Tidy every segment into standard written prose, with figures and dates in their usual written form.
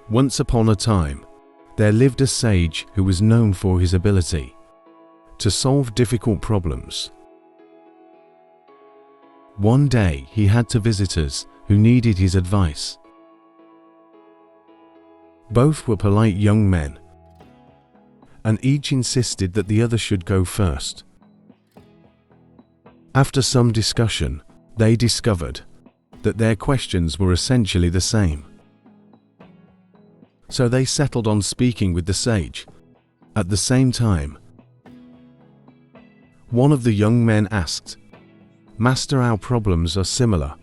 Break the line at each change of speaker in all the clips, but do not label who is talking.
Once upon a time, there lived a sage who was known for his ability to solve difficult problems. One day, he had two visitors who needed his advice. Both were polite young men, and each insisted that the other should go first. After some discussion, they discovered that their questions were essentially the same. So they settled on speaking with the sage. At the same time, one of the young men asked, "Master, our problems are similar.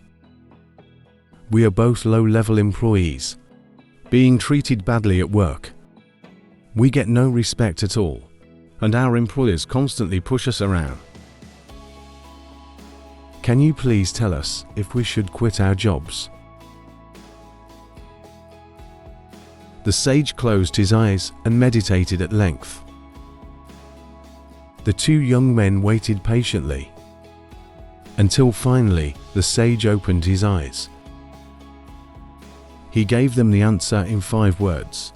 We are both low-level employees, being treated badly at work. We get no respect at all, and our employers constantly push us around. Can you please tell us if we should quit our jobs?" The sage closed his eyes and meditated at length. The two young men waited patiently, until finally the sage opened his eyes. He gave them the answer in 5 words.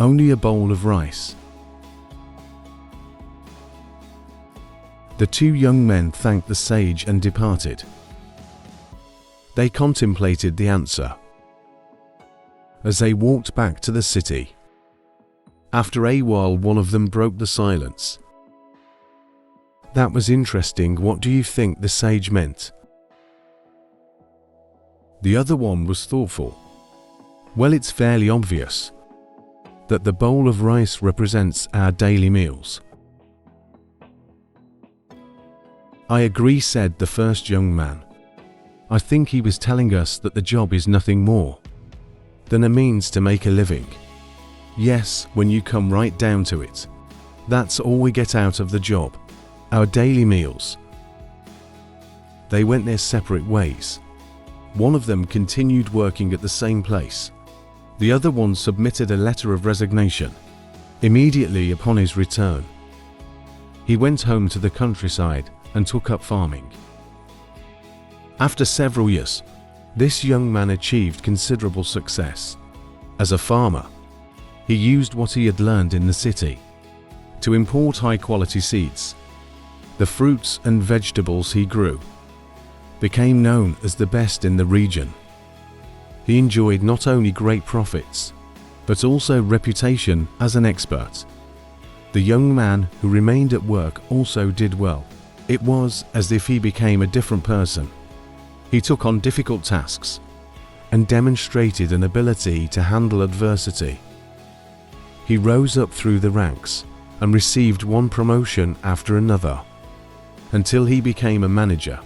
Only a bowl of rice. The two young men thanked the sage and departed. They contemplated the answer as they walked back to the city. After a while, one of them broke the silence. "That was interesting. What do you think the sage meant?" The other one was thoughtful. "Well, it's fairly obvious that the bowl of rice represents our daily meals." "I agree," said the first young man. "I think he was telling us that the job is nothing more than a means to make a living. Yes, when you come right down to it, that's all we get out of the job, our daily meals." They went their separate ways. One of them continued working at the same place. The other one submitted a letter of resignation. Immediately upon his return, he went home to the countryside and took up farming. After several years, this young man achieved considerable success. As a farmer, he used what he had learned in the city to import high-quality seeds. The fruits and vegetables he grew became known as the best in the region. He enjoyed not only great profits, but also reputation as an expert. The young man who remained at work also did well. It was as if he became a different person. He took on difficult tasks and demonstrated an ability to handle adversity. He rose up through the ranks and received one promotion after another until he became a manager.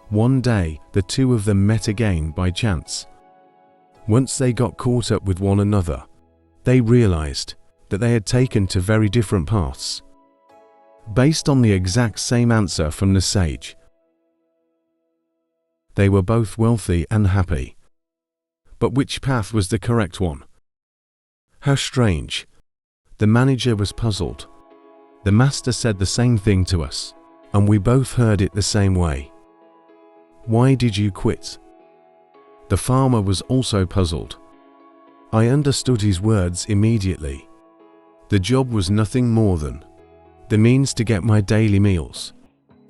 One day, the two of them met again by chance. Once they got caught up with one another, they realized that they had taken to very different paths. Based on the exact same answer from the sage, they were both wealthy and happy. But which path was the correct one? How strange. The manager was puzzled. The master said the same thing to us, and we both heard it the same way. Why did you quit? The farmer was also puzzled. I understood his words immediately. The job was nothing more than the means to get my daily meals.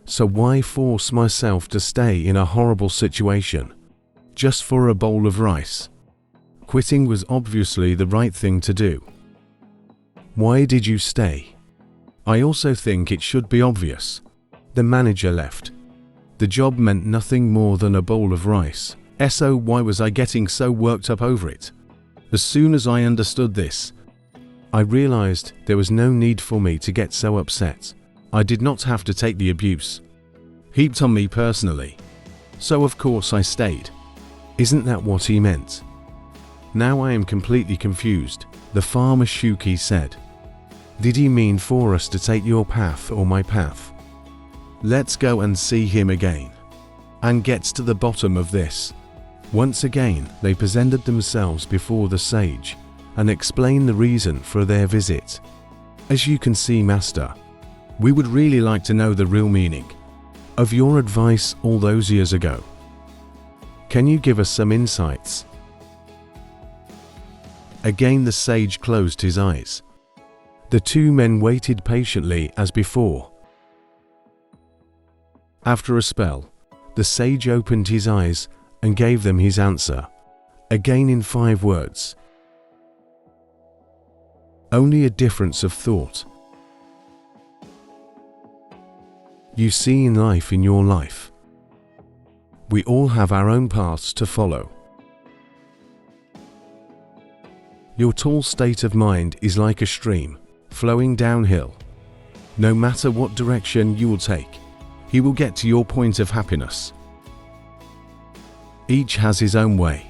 So why force myself to stay in a horrible situation just for a bowl of rice? Quitting was obviously the right thing to do. Why did you stay? I also think it should be obvious. The manager left. The job meant nothing more than a bowl of rice. So why was I getting so worked up over it? As soon as I understood this, I realized there was no need for me to get so upset. I did not have to take the abuse heaped on me personally. So of course I stayed. Isn't that what he meant? Now I am completely confused, the farmer Shuki said. Did he mean for us to take your path or my path? Let's go and see him again and get to the bottom of this. Once again, they presented themselves before the sage and explained the reason for their visit. As you can see, Master, we would really like to know the real meaning of your advice all those years ago. Can you give us some insights?" Again the sage closed his eyes. The two men waited patiently as before. After a spell, the sage opened his eyes and gave them his answer, again in 5 words. Only a difference of thought. You see in life in your life. We all have our own paths to follow. Your tall state of mind is like a stream, flowing downhill. No matter what direction you will take, he will get to your point of happiness. Each has his own way.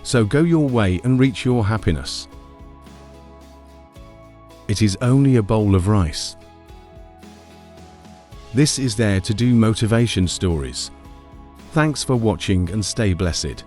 So go your way and reach your happiness. It is only a bowl of rice. This is there to do motivation stories. Thanks for watching and stay blessed.